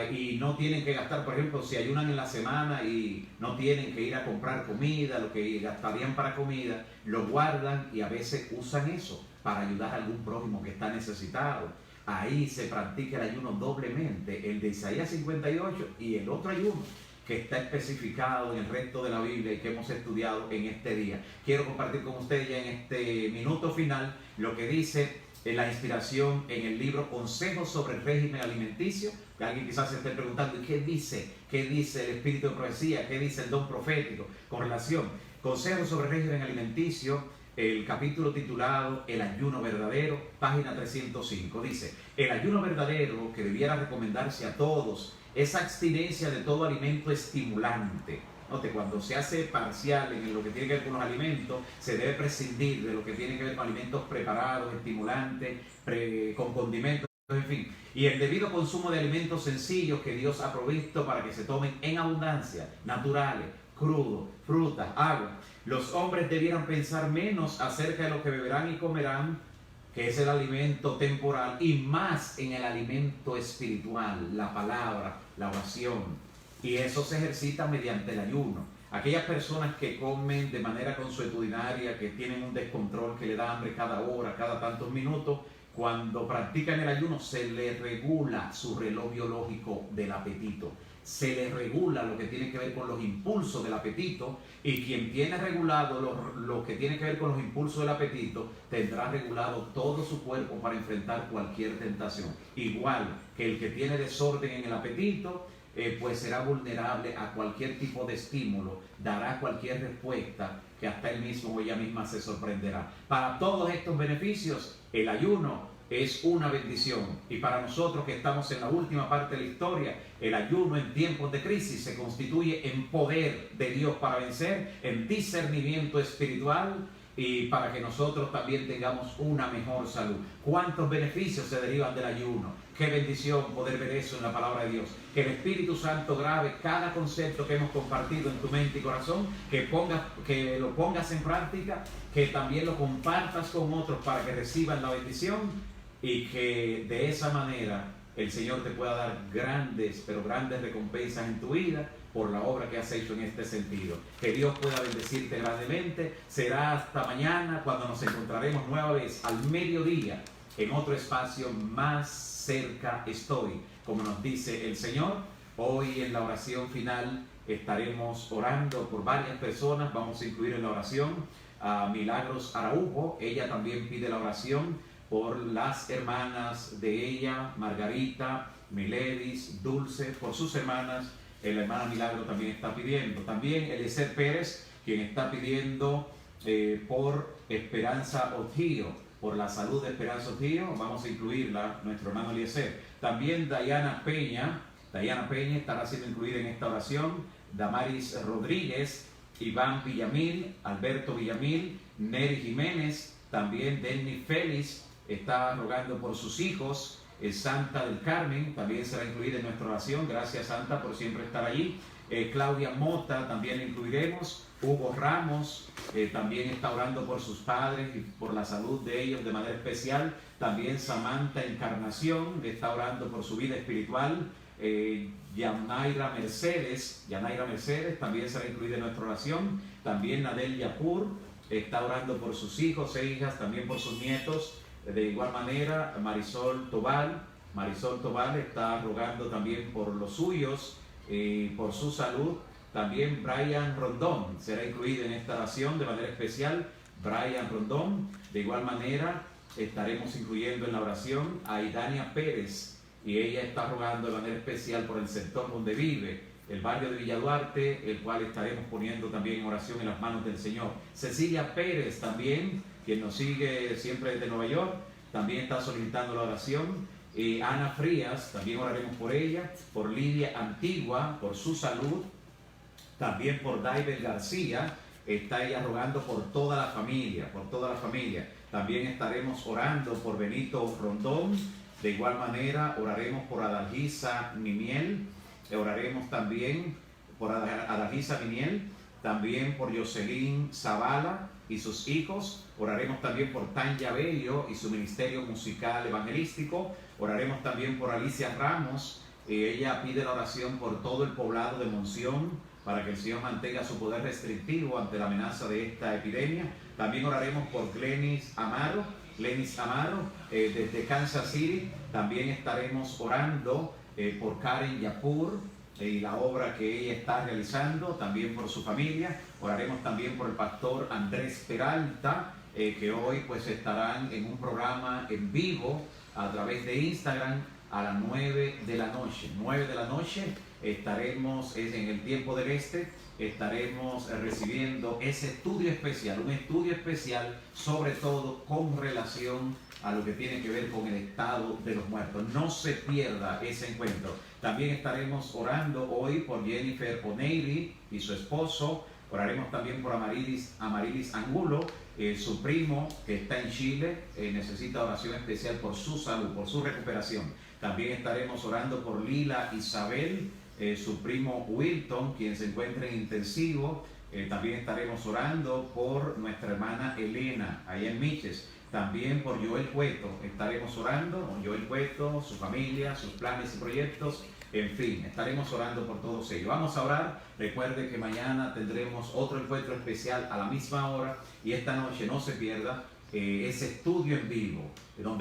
y no tienen que gastar, por ejemplo, si ayunan en la semana y no tienen que ir a comprar comida, lo que gastarían para comida, lo guardan y a veces usan eso para ayudar a algún prójimo que está necesitado. Ahí se practica el ayuno doblemente, el de Isaías 58 y el otro ayuno que está especificado en el resto de la Biblia y que hemos estudiado en este día. Quiero compartir con ustedes ya en este minuto final lo que dice la inspiración en el libro Consejos sobre el régimen alimenticio, que alguien quizás se esté preguntando: ¿y qué dice? ¿Qué dice el espíritu de profecía? ¿Qué dice el don profético con relación? Consejos sobre el régimen alimenticio, el capítulo titulado El ayuno verdadero, página 305, dice: el ayuno verdadero que debiera recomendarse a todos es abstinencia de todo alimento estimulante. Note, cuando se hace parcial en lo que tiene que ver con los alimentos, se debe prescindir de lo que tiene que ver con alimentos preparados, estimulantes, con condimentos, en fin. Y el debido consumo de alimentos sencillos que Dios ha provisto para que se tomen en abundancia, naturales, crudo, fruta, agua. Los hombres debieran pensar menos acerca de lo que beberán y comerán, que es el alimento temporal, y más en el alimento espiritual, la palabra, la oración. Y eso se ejercita mediante el ayuno. Aquellas personas que comen de manera consuetudinaria, que tienen un descontrol, que le da hambre cada hora, cada tantos minutos, cuando practican el ayuno se les regula su reloj biológico del apetito. Se les regula lo que tiene que ver con los impulsos del apetito, y quien tiene regulado lo que tiene que ver con los impulsos del apetito tendrá regulado todo su cuerpo para enfrentar cualquier tentación. Igual que el que tiene desorden en el apetito, pues será vulnerable a cualquier tipo de estímulo, dará cualquier respuesta que hasta él mismo o ella misma se sorprenderá. Para todos estos beneficios, el ayuno es una bendición, y para nosotros que estamos en la última parte de la historia, el ayuno en tiempos de crisis se constituye en poder de Dios para vencer, en discernimiento espiritual, y para que nosotros también tengamos una mejor salud. ¿Cuántos beneficios se derivan del ayuno? Qué bendición poder ver eso en la palabra de Dios. Que el Espíritu Santo grabe cada concepto que hemos compartido en tu mente y corazón, que lo pongas en práctica, que también lo compartas con otros para que reciban la bendición, y que de esa manera el Señor te pueda dar grandes, pero grandes recompensas en tu vida por la obra que has hecho en este sentido. Que Dios pueda bendecirte grandemente. Será hasta mañana cuando nos encontraremos nueva vez al mediodía en otro espacio. Más cerca estoy, como nos dice el Señor. Hoy en la oración final estaremos orando por varias personas. Vamos a incluir en la oración a Milagros Araujo. Ella también pide la oración por las hermanas de ella, Margarita, Miledis, Dulce, por sus hermanas. La hermana Milagro también está pidiendo. También Eliezer Pérez, quien está pidiendo por Esperanza Otío, por la salud de Esperanza Otío. Vamos a incluirla, nuestro hermano Eliezer. También Dayana Peña estará siendo incluida en esta oración. Damaris Rodríguez, Iván Villamil, Alberto Villamil, Neri Jiménez, también Denny Félix está rogando por sus hijos. Santa del Carmen también será incluida en nuestra oración. Gracias, Santa, por siempre estar allí. Claudia Mota también la incluiremos. Hugo Ramos también está orando por sus padres y por la salud de ellos de manera especial. También Samantha Encarnación está orando por su vida espiritual. Yanaira Mercedes también será incluida en nuestra oración. También Nadel Yapur está orando por sus hijos e hijas, también por sus nietos. De igual manera, Marisol Tobal está rogando también por los suyos, por su salud. También Brian Rondón será incluido en esta oración de manera especial. Brian Rondón. De igual manera, estaremos incluyendo en la oración a Idania Pérez, y ella está rogando de manera especial por el sector donde vive, el barrio de Villa Duarte, el cual estaremos poniendo también en oración en las manos del Señor. Cecilia Pérez también, quien nos sigue siempre desde Nueva York, también está solicitando la oración. Ana Frías, también oraremos por ella. Por Lidia Antigua, por su salud. También por Daibel García, está ella rogando por toda la familia, También estaremos orando por Benito Rondón. De igual manera, oraremos por Adalgisa Mimiel. Oraremos también por Adalgisa Mimiel, también por Jocelyn Zavala y sus hijos. Oraremos también por Tanya Bello y su ministerio musical evangelístico. Oraremos también por Alicia Ramos. Ella pide la oración por todo el poblado de Monción, para que el Señor mantenga su poder restrictivo ante la amenaza de esta epidemia. También oraremos por Glenis Amaro, desde Kansas City. También estaremos orando por Karen Yapur y la obra que ella está realizando, también por su familia. Oraremos también por el pastor Andrés Peralta, que hoy pues estarán en un programa en vivo a través de Instagram a las 9 de la noche. 9 de la noche estaremos en el tiempo del este, estaremos recibiendo ese estudio especial, un estudio especial sobre todo con relación a lo que tiene que ver con el estado de los muertos. No se pierda ese encuentro. También estaremos orando hoy por Jennifer O'Neilly y su esposo. Oraremos también por Amarilis Angulo, su primo que está en Chile, necesita oración especial por su salud, por su recuperación. También estaremos orando por Lila Isabel, su primo Wilton, quien se encuentra en intensivo. También estaremos orando por nuestra hermana Elena, allá en Miches. También por Joel Cueto estaremos orando, por Joel Cueto, su familia, sus planes y proyectos. En fin, estaremos orando por todos ellos. Vamos a orar. Recuerde que mañana tendremos otro encuentro especial a la misma hora, y esta noche no se pierda ese estudio en vivo, donde